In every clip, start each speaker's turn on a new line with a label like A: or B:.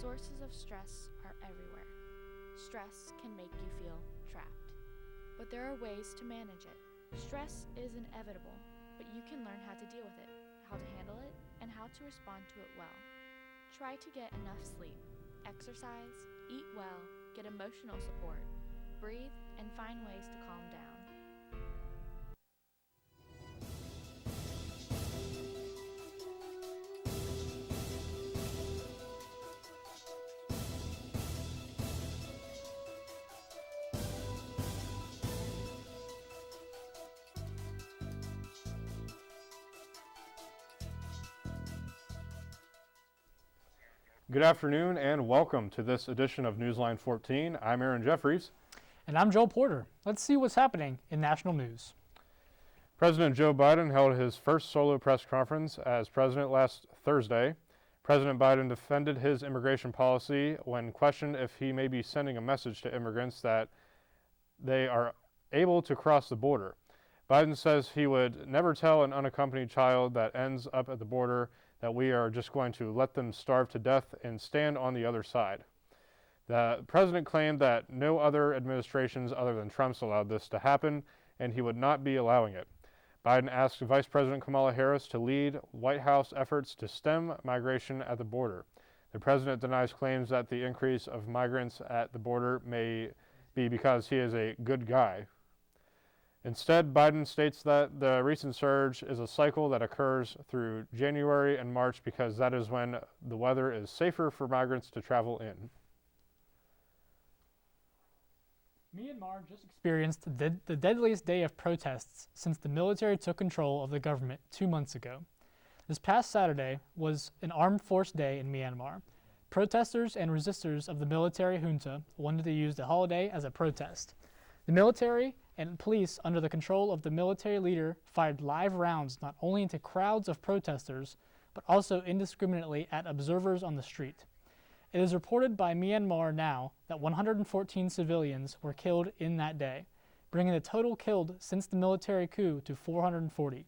A: Sources of stress are everywhere. Stress can make you feel trapped, but there are ways to manage it. Stress is inevitable, but you can learn how to deal with it, how to handle it, and how to respond to it well. Try to get enough sleep, exercise, eat well, get emotional support, breathe, and find ways to calm down.
B: Good afternoon and welcome to this edition of Newsline 14. I'm Aaron Jeffries.
C: And I'm Joel Porter. Let's see what's happening in national news.
B: President Joe Biden held his first solo press conference as president last Thursday. President Biden defended his immigration policy when questioned if he may be sending a message to immigrants that they are able to cross the border. Biden says he would never tell an unaccompanied child that ends up at the border that we are just going to let them starve to death and stand on the other side. The president claimed that no other administrations other than Trump's allowed this to happen, and he would not be allowing it. Biden asked Vice President Kamala Harris to lead White House efforts to stem migration at the border. The president denies claims that the increase of migrants at the border may be because he is a good guy. Instead, Biden states that the recent surge is a cycle that occurs through January and March because that is when the weather is safer for migrants to travel in.
C: Myanmar just experienced the deadliest day of protests since the military took control of the government 2 months ago. This past Saturday was an armed force day in Myanmar. Protesters and resistors of the military junta wanted to use the holiday as a protest. The military and police under the control of the military leader fired live rounds not only into crowds of protesters, but also indiscriminately at observers on the street. It is reported by Myanmar Now that 114 civilians were killed in that day, bringing the total killed since the military coup to 440.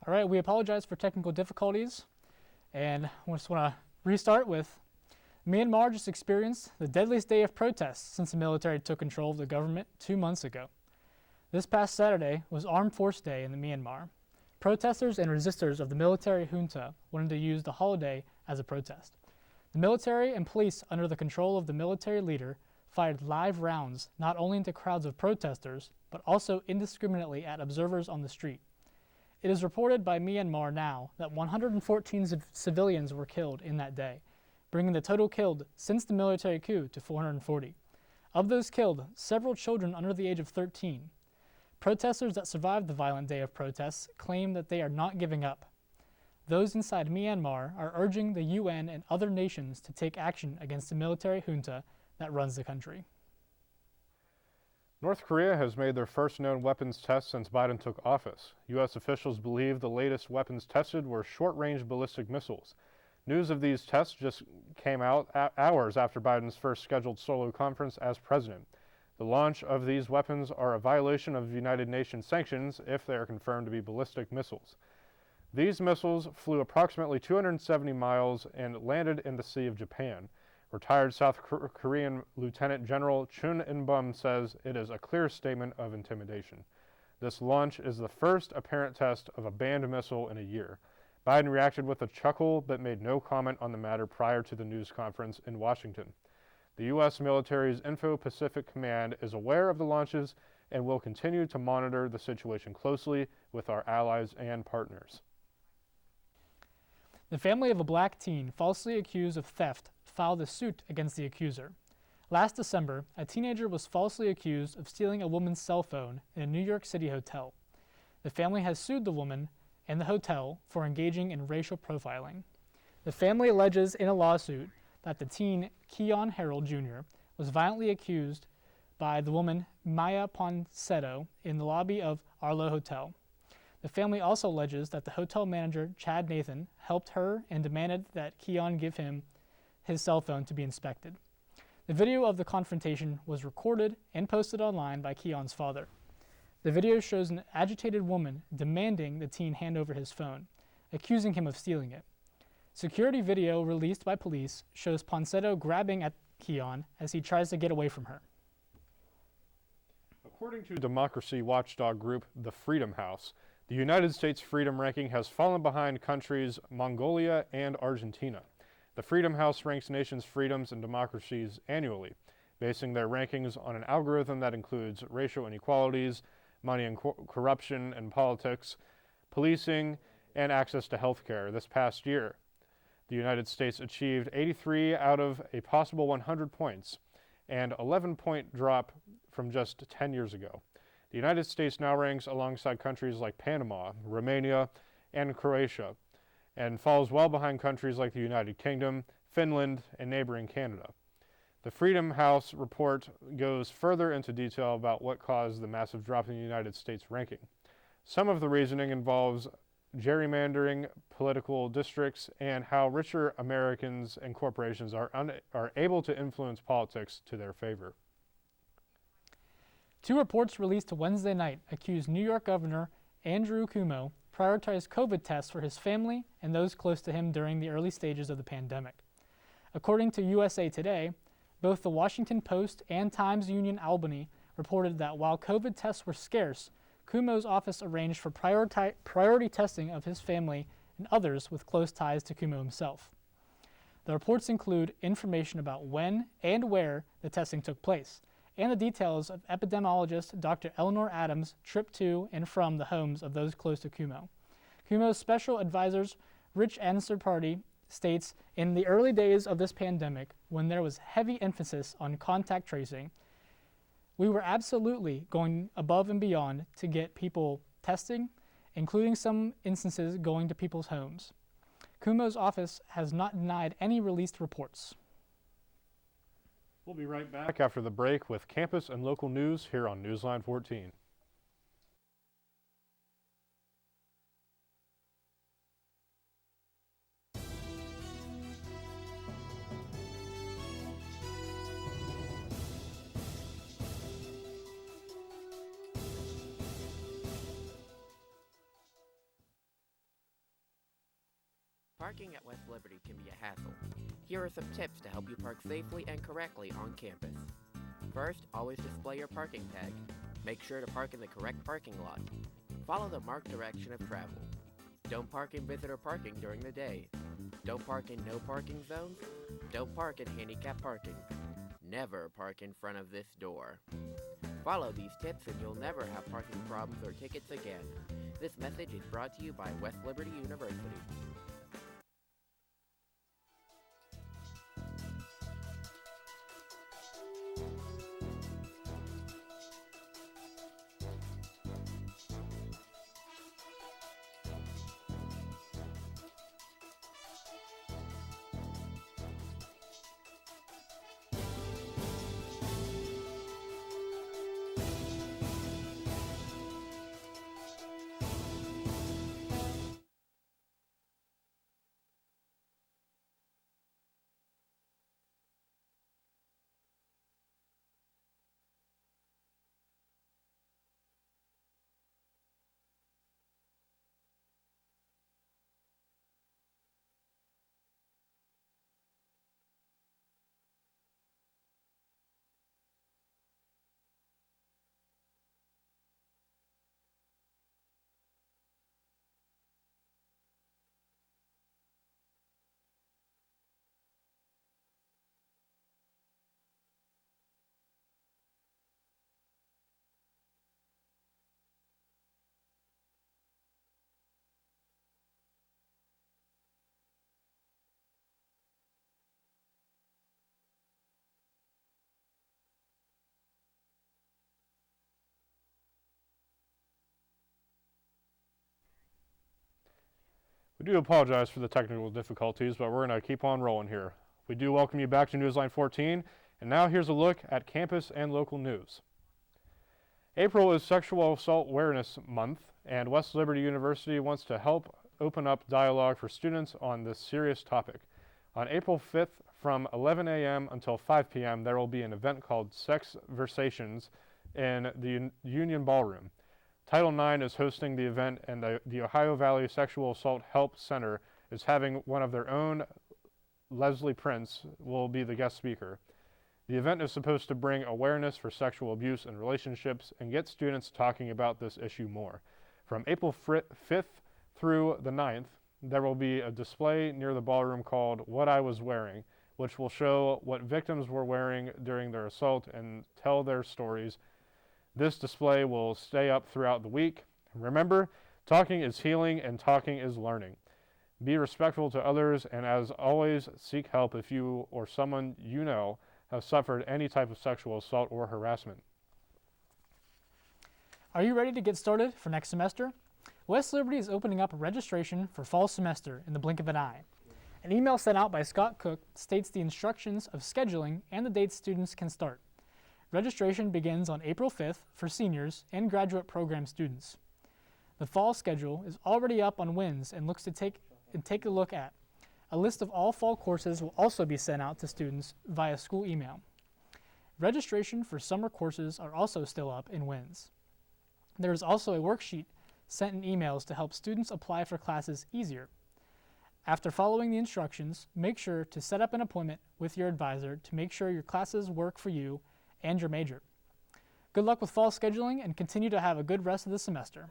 C: All right, we apologize for technical difficulties, and we just want to restart with Myanmar just experienced the deadliest day of protests since the military took control of the government 2 months ago. This past Saturday was Armed Force Day in Myanmar. Protesters and resistors of the military junta wanted to use the holiday as a protest. The military and police under the control of the military leader fired live rounds not only into crowds of protesters, but also indiscriminately at observers on the street. It is reported by Myanmar Now that 114 civilians were killed in that day, bringing the total killed since the military coup to 440. Of those killed, several children under the age of 13. Protesters that survived the violent day of protests claim that they are not giving up. Those inside Myanmar are urging the UN and other nations to take action against the military junta that runs the country.
B: North Korea has made their first known weapons test since Biden took office. U.S. officials believe the latest weapons tested were short-range ballistic missiles. News of these tests just came out hours after Biden's first scheduled solo conference as president. The launch of these weapons are a violation of United Nations sanctions if they are confirmed to be ballistic missiles. These missiles flew approximately 270 miles and landed in the Sea of Japan. Retired South Korean Lieutenant General Chun In-bum says it is a clear statement of intimidation. This launch is the first apparent test of a banned missile in a year. Biden reacted with a chuckle but made no comment on the matter prior to the news conference in Washington. The U.S. military's Info-Pacific Command is aware of the launches and will continue to monitor the situation closely with our allies and partners.
C: The family of a black teen falsely accused of theft filed a suit against the accuser. Last December, a teenager was falsely accused of stealing a woman's cell phone in a New York City hotel. The family has sued the woman and the hotel for engaging in racial profiling. The family alleges in a lawsuit that the teen, Keon Harold Jr., was violently accused by the woman Maya Ponsetto in the lobby of Arlo Hotel. The family also alleges that the hotel manager, Chad Nathan, helped her and demanded that Keon give him his cell phone to be inspected. The video of the confrontation was recorded and posted online by Keon's father. The video shows an agitated woman demanding the teen hand over his phone, accusing him of stealing it. Security video released by police shows Ponsetto grabbing at Keon as he tries to get away from her.
B: According to democracy watchdog group The Freedom House, the United States freedom ranking has fallen behind countries Mongolia and Argentina. The Freedom House ranks nations' freedoms and democracies annually, basing their rankings on an algorithm that includes racial inequalities, money and corruption in politics, policing, and access to health care. This past year, the United States achieved 83 out of a possible 100 points, and 11-point drop from just 10 years ago. The United States now ranks alongside countries like Panama, Romania, and Croatia, and falls well behind countries like the United Kingdom, Finland, and neighboring Canada. The Freedom House report goes further into detail about what caused the massive drop in the United States ranking. Some of the reasoning involves gerrymandering political districts and how richer Americans and corporations are able to influence politics to their favor.
C: Two reports released Wednesday night accuse New York Governor Andrew Cuomo prioritized COVID tests for his family and those close to him during the early stages of the pandemic. According to USA Today, both the Washington Post and Times-Union Albany reported that while COVID tests were scarce, Cuomo's office arranged for priority testing of his family and others with close ties to Cuomo himself. The reports include information about when and where the testing took place, and the details of epidemiologist Dr. Eleanor Adams' trip to and from the homes of those close to Cuomo. Cuomo's special advisors, Rich Ansarparty, states, in the early days of this pandemic, when there was heavy emphasis on contact tracing, we were absolutely going above and beyond to get people testing, including some instances going to people's homes. Cuomo's office has not denied any released reports.
B: We'll be right back after the break with campus and local news here on Newsline 14.
D: Parking at West Liberty can be a hassle. Here are some tips to help you park safely and correctly on campus. First, always display your parking tag. Make sure to park in the correct parking lot. Follow the marked direction of travel. Don't park in visitor parking during the day. Don't park in no parking zones. Don't park in handicap parking. Never park in front of this door. Follow these tips and you'll never have parking problems or tickets again. This message is brought to you by West Liberty University.
B: We do apologize for the technical difficulties, but we're going to keep on rolling here. We do welcome you back to Newsline 14, and now here's a look at campus and local news. April is Sexual Assault Awareness Month, and West Liberty University wants to help open up dialogue for students on this serious topic. On April 5th, from 11 a.m. until 5 p.m., there will be an event called Sex Versations in the Union Ballroom. Title IX is hosting the event, and the Ohio Valley Sexual Assault Help Center is having one of their own. Leslie Prince will be the guest speaker. The event is supposed to bring awareness for sexual abuse in relationships and get students talking about this issue more. From April 5th through the 9th, there will be a display near the ballroom called What I Was Wearing, which will show what victims were wearing during their assault and tell their stories. This display will stay up throughout the week. Remember, talking is healing and talking is learning. Be respectful to others, and as always, seek help if you or someone you know have suffered any type of sexual assault or harassment.
C: Are you ready to get started for next semester? West Liberty is opening up registration for fall semester in the blink of an eye. An email sent out by Scott Cook states the instructions of scheduling and the dates students can start. Registration begins on April 5th for seniors and graduate program students. The fall schedule is already up on WINS and looks to take a look at. A list of all fall courses will also be sent out to students via school email. Registration for summer courses are also still up in WINS. There is also a worksheet sent in emails to help students apply for classes easier. After following the instructions, make sure to set up an appointment with your advisor to make sure your classes work for you and your major. Good luck with fall scheduling and continue to have a good rest of the semester.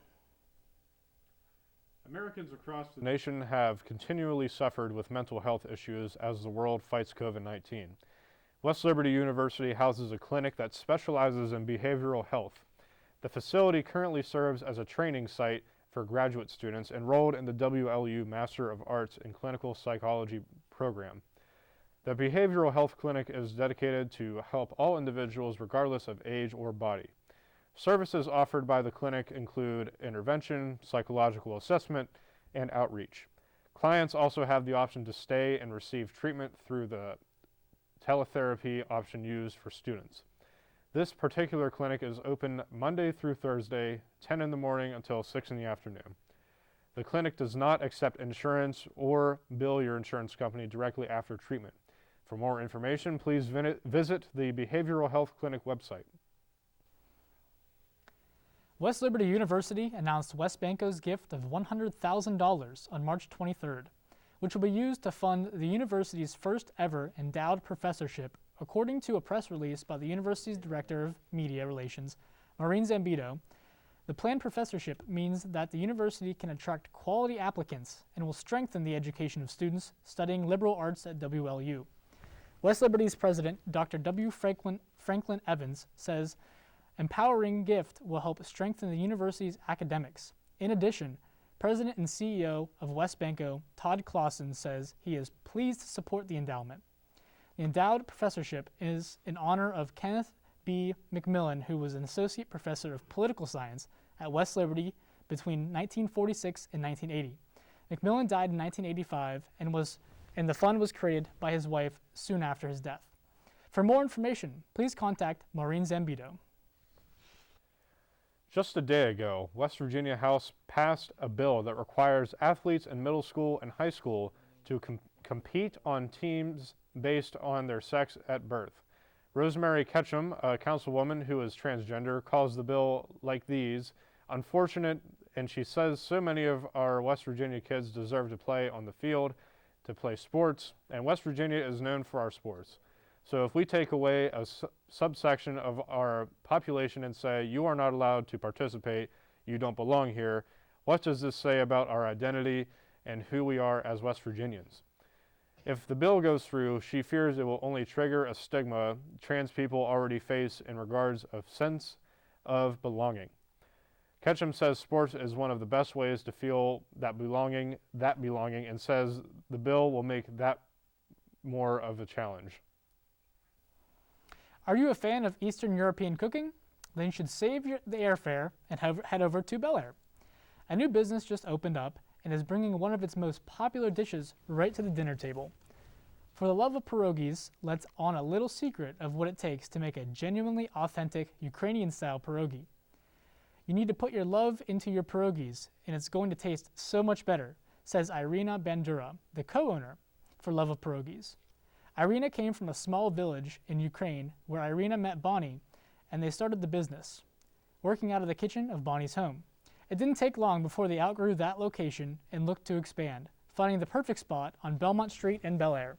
B: Americans across the nation have continually suffered with mental health issues as the world fights COVID-19. West Liberty University houses a clinic that specializes in behavioral health. The facility currently serves as a training site for graduate students enrolled in the WLU Master of Arts in Clinical Psychology program. The Behavioral Health Clinic is dedicated to help all individuals regardless of age or body. Services offered by the clinic include intervention, psychological assessment, and outreach. Clients also have the option to stay and receive treatment through the teletherapy option used for students. This particular clinic is open Monday through Thursday, 10 in the morning until 6 in the afternoon. The clinic does not accept insurance or bill your insurance company directly after treatment. For more information, please visit the Behavioral Health Clinic website.
C: West Liberty University announced WestBanco's gift of $100,000 on March 23rd, which will be used to fund the university's first ever endowed professorship, according to a press release by the university's Director of Media Relations, Maureen Zambito. The planned professorship means that the university can attract quality applicants and will strengthen the education of students studying liberal arts at WLU. West Liberty's president, Dr. W. Franklin Evans, says empowering gift will help strengthen the university's academics. In addition, President and CEO of WestBanco, Todd Clausen, says he is pleased to support the endowment. The endowed professorship is in honor of Kenneth B. McMillan, who was an associate professor of political science at West Liberty between 1946 and 1980. McMillan died in 1985 and the fund was created by his wife soon after his death. For more information, please contact Maureen Zambito.
B: Just a day ago, West Virginia House passed a bill that requires athletes in middle school and high school to compete on teams based on their sex at birth. Rosemary Ketchum, a councilwoman who is transgender, calls the bill like these unfortunate, and she says so many of our West Virginia kids deserve to play on the field, to play sports, and West Virginia is known for our sports. So if we take away a subsection of our population and say, you are not allowed to participate, you don't belong here, what does this say about our identity and who we are as West Virginians? If the bill goes through, she fears it will only trigger a stigma trans people already face in regards of sense of belonging. Ketchum says sports is one of the best ways to feel that belonging, and says the bill will make that more of a challenge.
C: Are you a fan of Eastern European cooking? Then you should save the airfare and head over to Bel Air. A new business just opened up and is bringing one of its most popular dishes right to the dinner table. For the love of pierogies, let's on a little secret of what it takes to make a genuinely authentic Ukrainian-style pierogi. You need to put your love into your pierogies, and it's going to taste so much better, says Irina Bandura, the co-owner for Love of Pierogies. Irina came from a small village in Ukraine where Irina met Bonnie, and they started the business, working out of the kitchen of Bonnie's home. It didn't take long before they outgrew that location and looked to expand, finding the perfect spot on Belmont Street in Bel Air.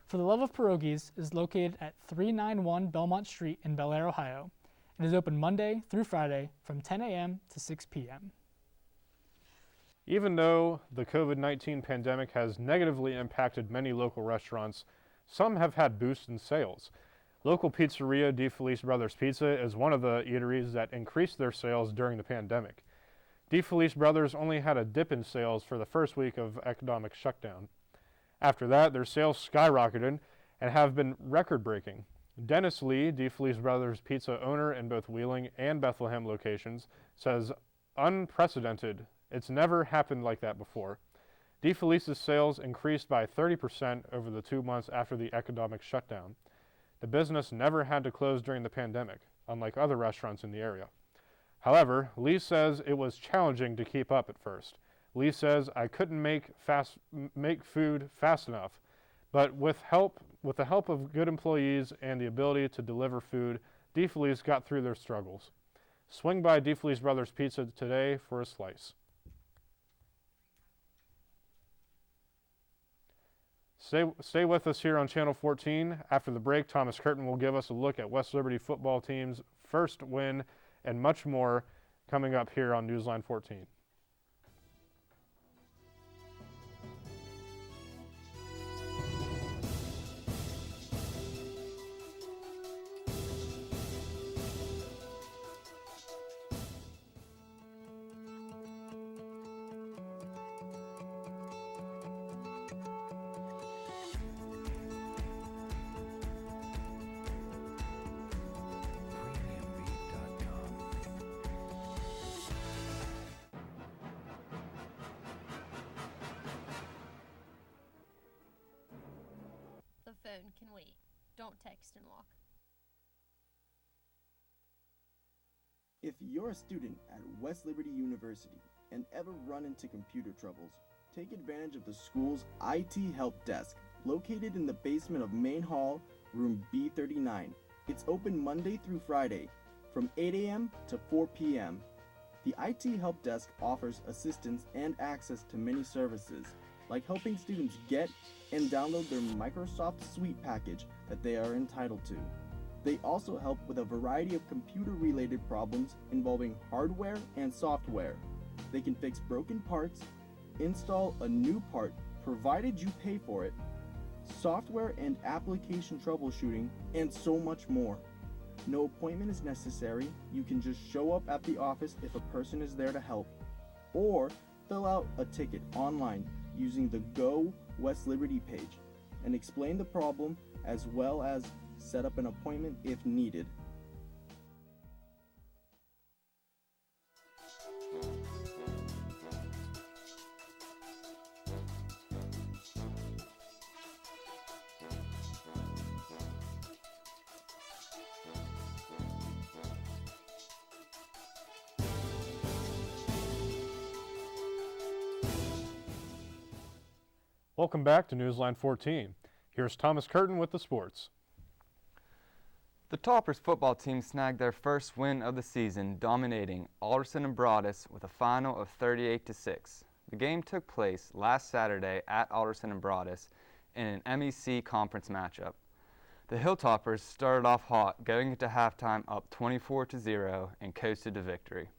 C: For the Love of Pierogies is located at 391 Belmont Street in Bel Air, Ohio, and is open Monday through Friday from 10 a.m. to 6 p.m.
B: Even though the COVID-19 pandemic has negatively impacted many local restaurants, some have had boosts in sales. Local pizzeria DeFelice Brothers Pizza is one of the eateries that increased their sales during the pandemic. DeFelice Brothers only had a dip in sales for the first week of economic shutdown. After that, their sales skyrocketed and have been record-breaking. Dennis Lee, DeFelice Brothers Pizza owner in both Wheeling and Bethlehem locations, says, "Unprecedented. It's never happened like that before." DeFelice's sales increased by 30% over the 2 months after the economic shutdown. The business never had to close during the pandemic, unlike other restaurants in the area. However, Lee says it was challenging to keep up at first. Lee says, "I couldn't make food fast enough, but with the help of good employees and the ability to deliver food, DeFelice got through their struggles." Swing by DeFelice Brothers Pizza today for a slice. Stay with us here on Channel 14. After the break, Thomas Curtin will give us a look at West Liberty football team's first win and much more coming up here on Newsline 14.
E: The phone can wait. Don't text and walk.
F: If you're a student at West Liberty University and ever run into computer troubles, take advantage of the school's IT help desk located in the basement of Main Hall, room B39. It's open Monday through Friday from 8 a.m. to 4 p.m. The IT help desk offers assistance and access to many services, like helping students get and download their Microsoft Suite package that they are entitled to. They also help with a variety of computer-related problems involving hardware and software. They can fix broken parts, install a new part provided you pay for it, software and application troubleshooting, and so much more. No appointment is necessary. You can just show up at the office if a person is there to help, or fill out a ticket online using the Go West Liberty page and explain the problem, as well as set up an appointment if needed.
B: Welcome back to Newsline 14. Here's Thomas Curtin with the sports.
G: The Toppers football team snagged their first win of the season, dominating Alderson and Broadus with a final of 38-6. The game took place last Saturday at Alderson and Broadus in an MEC conference matchup. The Hilltoppers started off hot, going into halftime up 24-0 and coasted to victory.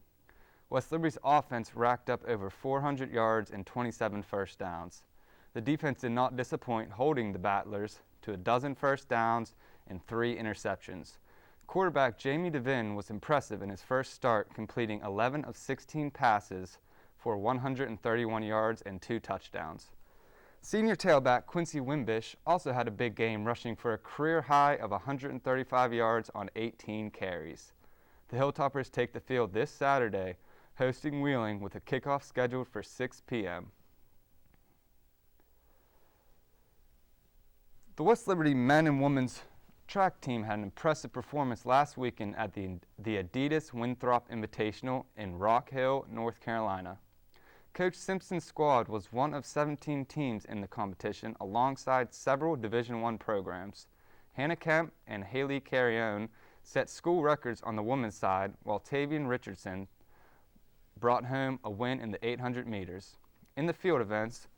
G: West Liberty's offense racked up over 400 yards and 27 first downs. The defense did not disappoint, holding the Battlers to a dozen first downs and 3 interceptions. Quarterback Jamie DeVin was impressive in his first start, completing 11 of 16 passes for 131 yards and 2 touchdowns. Senior tailback Quincy Wimbish also had a big game, rushing for a career high of 135 yards on 18 carries. The Hilltoppers take the field this Saturday, hosting Wheeling with a kickoff scheduled for 6 p.m. The West Liberty men and women's track team had an impressive performance last weekend at the Adidas Winthrop Invitational in Rock Hill, North Carolina. Coach Simpson's squad was one of 17 teams in the competition alongside several Division I programs. Hannah Kemp and Haley Carrione set school records on the women's side, while Tavian Richardson brought home a win in the 800 meters. In the field events,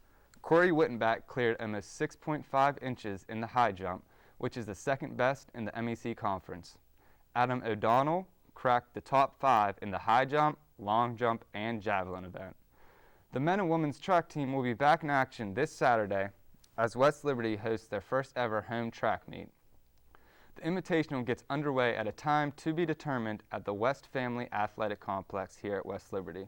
G: Corey Wittenbach cleared almost 6.5 inches in the high jump, which is the second best in the MEC conference. Adam O'Donnell cracked the top 5 in the high jump, long jump, and javelin event. The men and women's track team will be back in action this Saturday as West Liberty hosts their first ever home track meet. The Invitational gets underway at a time to be determined at the West Family Athletic Complex here at West Liberty.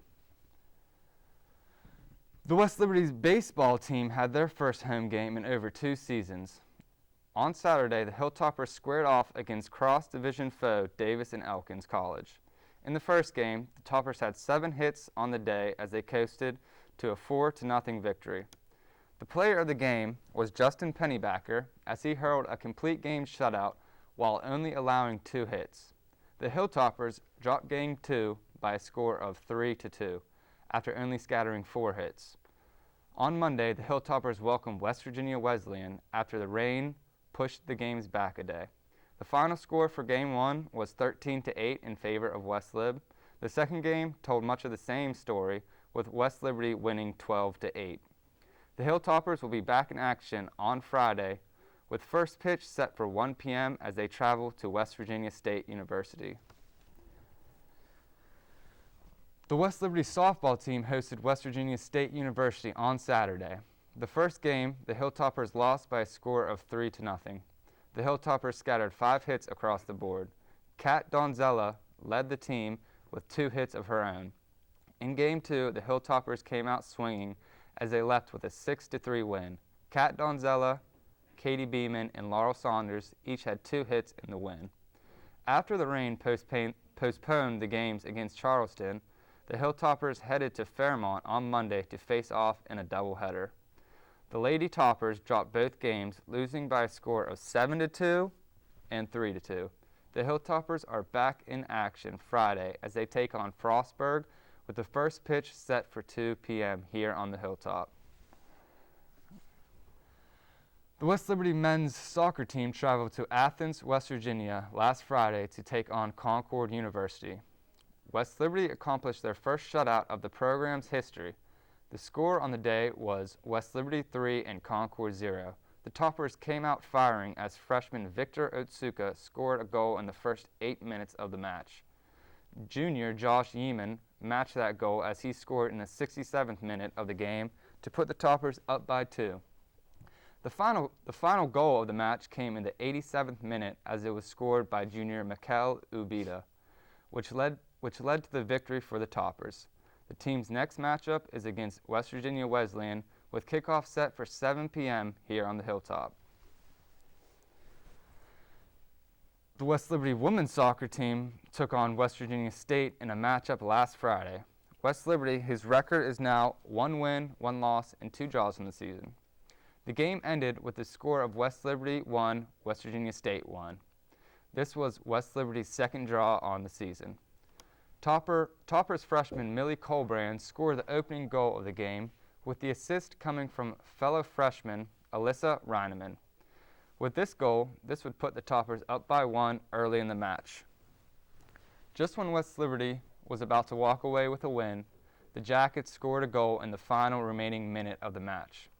G: The West Liberty's baseball team had their first home game in over 2 seasons. On Saturday, the Hilltoppers squared off against cross-division foe Davis and Elkins College. In the first game, the Toppers had 7 hits on the day as they coasted to a 4-0 victory. The player of the game was Justin Pennybacker as he hurled a complete game shutout while only allowing 2 hits. The Hilltoppers dropped Game 2 by a score of 3-2 after only scattering 4 hits. On Monday, the Hilltoppers welcomed West Virginia Wesleyan after the rain pushed the games back a day. The final score for Game 1 was 13-8 in favor of West Lib. The second game told much of the same story, with West Liberty winning 12-8. The Hilltoppers will be back in action on Friday, with first pitch set for 1 p.m. as they travel to West Virginia State University. The West Liberty softball team hosted West Virginia State University on Saturday. The first game, the Hilltoppers lost by a score of 3-0. The Hilltoppers scattered 5 hits across the board. Kat Donzella led the team with 2 hits of her own. In Game 2, the Hilltoppers came out swinging as they left with a 6-3 win. Kat Donzella, Katie Beeman, and Laurel Saunders each had 2 hits in the win. After the rain postponed the games against Charleston, the Hilltoppers headed to Fairmont on Monday to face off in a doubleheader. The Lady Toppers dropped both games, losing by a score of 7-2 and 3-2. The Hilltoppers are back in action Friday as they take on Frostburg, with the first pitch set for 2 p.m. here on the Hilltop. The West Liberty men's soccer team traveled to Athens, West Virginia last Friday to take on Concord University. West Liberty accomplished their first shutout of the program's history. The score on the day was West Liberty 3 and Concord 0. The Toppers came out firing as freshman Victor Otsuka scored a goal in the first 8 minutes of the match. Junior Josh Yeeman matched that goal as he scored in the 67th minute of the game to put the Toppers up by 2. The final goal of the match came in the 87th minute as it was scored by junior Mikel Ubida, which led to the victory for the Toppers. The team's next matchup is against West Virginia Wesleyan, with kickoff set for 7 p.m. here on the Hilltop. The West Liberty women's soccer team took on West Virginia State in a matchup last Friday. West Liberty, whose record is now 1 win, 1 loss, and 2 draws in the season. The game ended with the score of West Liberty 1, West Virginia State 1. This was West Liberty's second draw on the season. Toppers freshman Millie Colbrand scored the opening goal of the game, with the assist coming from fellow freshman Alyssa Reineman. With this goal, this would put the Toppers up by 1 early in the match. Just when West Liberty was about to walk away with a win, the Jackets scored a goal in the final remaining minute of the match.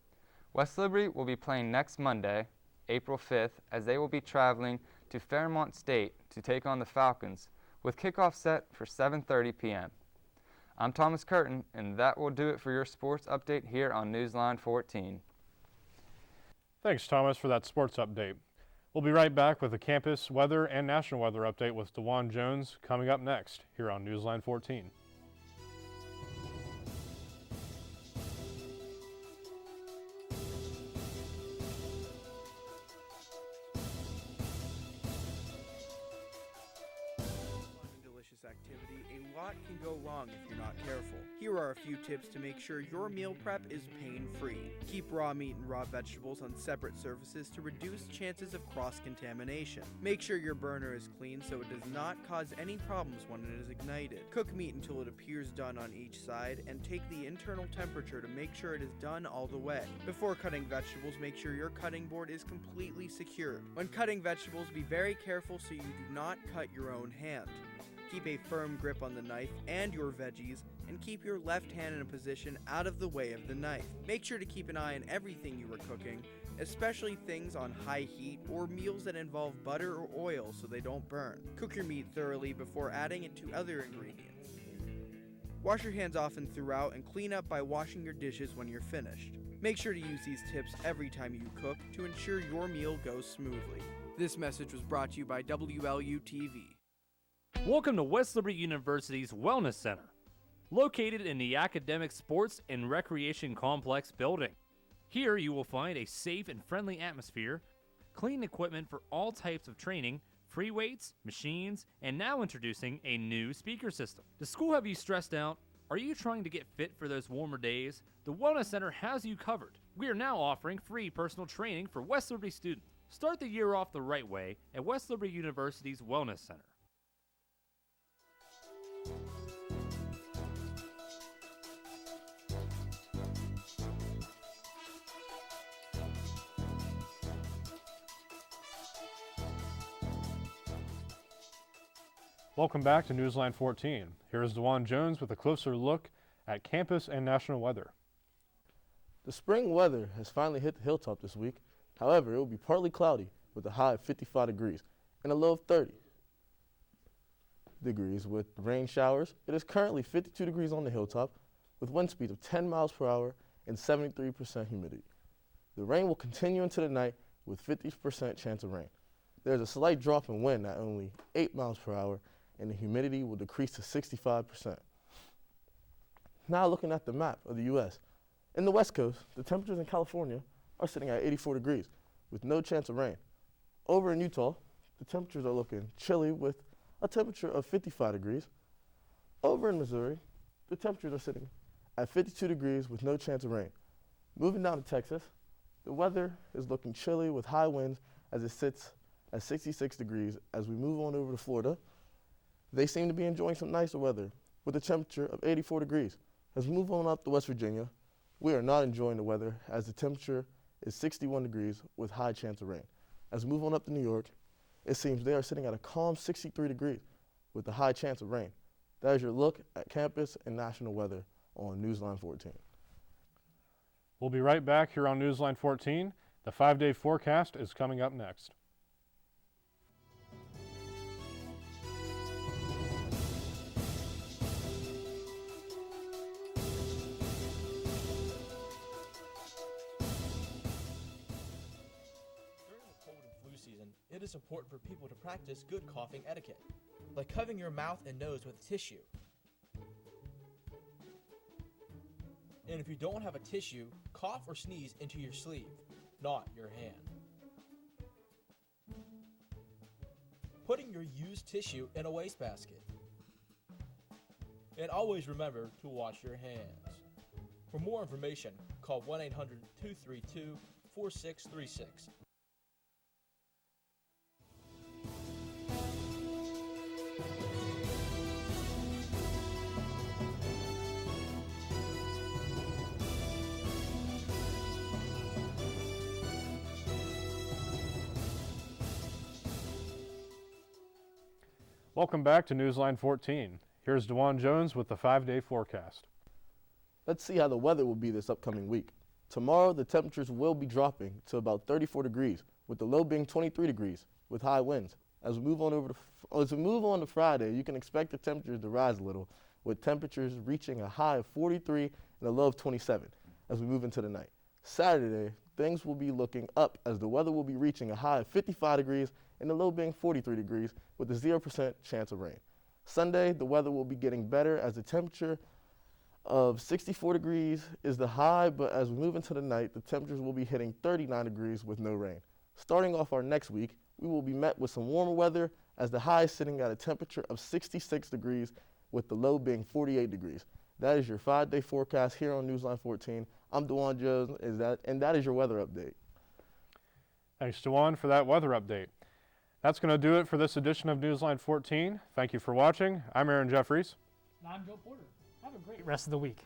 G: West Liberty will be playing next Monday, April 5th, as they will be traveling to Fairmont State to take on the Falcons, with kickoff set for 7:30 p.m. I'm Thomas Curtin, and that will do it for your sports update here on Newsline 14.
B: Thanks, Thomas, for that sports update. We'll be right back with the campus weather and national weather update with DeJuan Jones coming up next here on Newsline 14.
H: Activity, a lot can go wrong if you're not careful. Here are a few tips to make sure your meal prep is pain-free. Keep raw meat and raw vegetables on separate surfaces to reduce chances of cross-contamination. Make sure your burner is clean so it does not cause any problems when it is ignited. Cook meat until it appears done on each side and take the internal temperature to make sure it is done all the way. Before cutting vegetables, make sure your cutting board is completely secured. When cutting vegetables, be very careful so you do not cut your own hand. Keep a firm grip on the knife and your veggies, and keep your left hand in a position out of the way of the knife. Make sure to keep an eye on everything you are cooking, especially things on high heat or meals that involve butter or oil so they don't burn. Cook your meat thoroughly before adding it to other ingredients. Wash your hands often throughout and clean up by washing your dishes when you're finished. Make sure to use these tips every time you cook to ensure your meal goes smoothly. This message was brought to you by WLU-TV.
I: Welcome to West Liberty University's Wellness Center, located in the Academic Sports and Recreation Complex building. Here you will find a safe and friendly atmosphere, clean equipment for all types of training, free weights, machines, and now introducing a new speaker system. Does school have you stressed out? Are you trying to get fit for those warmer days? The Wellness Center has you covered. We are now offering free personal training for West Liberty students. Start the year off the right way at West Liberty University's Wellness Center.
B: Welcome back to Newsline 14. Here is Dewan Jones with a closer look at campus and national weather.
J: The spring weather has finally hit the hilltop this week. However, it will be partly cloudy with a high of 55 degrees and a low of 30 degrees with rain showers. It is currently 52 degrees on the hilltop with wind speeds of 10 miles per hour and 73% humidity. The rain will continue into the night with 50% chance of rain. There's a slight drop in wind at only 8 miles per hour, and the humidity will decrease to 65%. Now looking at the map of the U.S. In the West Coast, the temperatures in California are sitting at 84 degrees with no chance of rain. Over in Utah, the temperatures are looking chilly with a temperature of 55 degrees. Over in Missouri, the temperatures are sitting at 52 degrees with no chance of rain. Moving down to Texas, the weather is looking chilly with high winds as it sits at 66 degrees. As we move on over to Florida, they seem to be enjoying some nicer weather with a temperature of 84 degrees. As we move on up to West Virginia, we are not enjoying the weather as the temperature is 61 degrees with high chance of rain. As we move on up to New York, it seems they are sitting at a calm 63 degrees with a high chance of rain. That is your look at campus and national weather on Newsline 14.
B: We'll be right back here on Newsline 14. The 5-day forecast is coming up next.
K: It is important for people to practice good coughing etiquette, like covering your mouth and nose with tissue. And if you don't have a tissue, cough or sneeze into your sleeve, not your hand. Putting your used tissue in a wastebasket. And always remember to wash your hands. For more information, call 1-800-232-4636.
B: Welcome back to Newsline 14. Here's Dewan Jones with the 5-day forecast.
J: Let's see how the weather will be this upcoming week. Tomorrow, the temperatures will be dropping to about 34 degrees, with the low being 23 degrees with high winds. As we move on to Friday, you can expect the temperatures to rise a little, with temperatures reaching a high of 43 and a low of 27 as we move into the night. Saturday, things will be looking up as the weather will be reaching a high of 55 degrees and the low being 43 degrees with a 0% chance of rain. Sunday, the weather will be getting better as the temperature of 64 degrees is the high, but as we move into the night, the temperatures will be hitting 39 degrees with no rain. Starting off our next week, we will be met with some warmer weather as the high is sitting at a temperature of 66 degrees with the low being 48 degrees. That is your 5-day forecast here on Newsline 14. I'm DeJuan Jones, and that is your weather update.
B: Thanks, DeJuan, for that weather update. That's going to do it for this edition of Newsline 14. Thank you for watching. I'm Aaron Jeffries.
C: And I'm Joe Porter. Have a great rest of the week.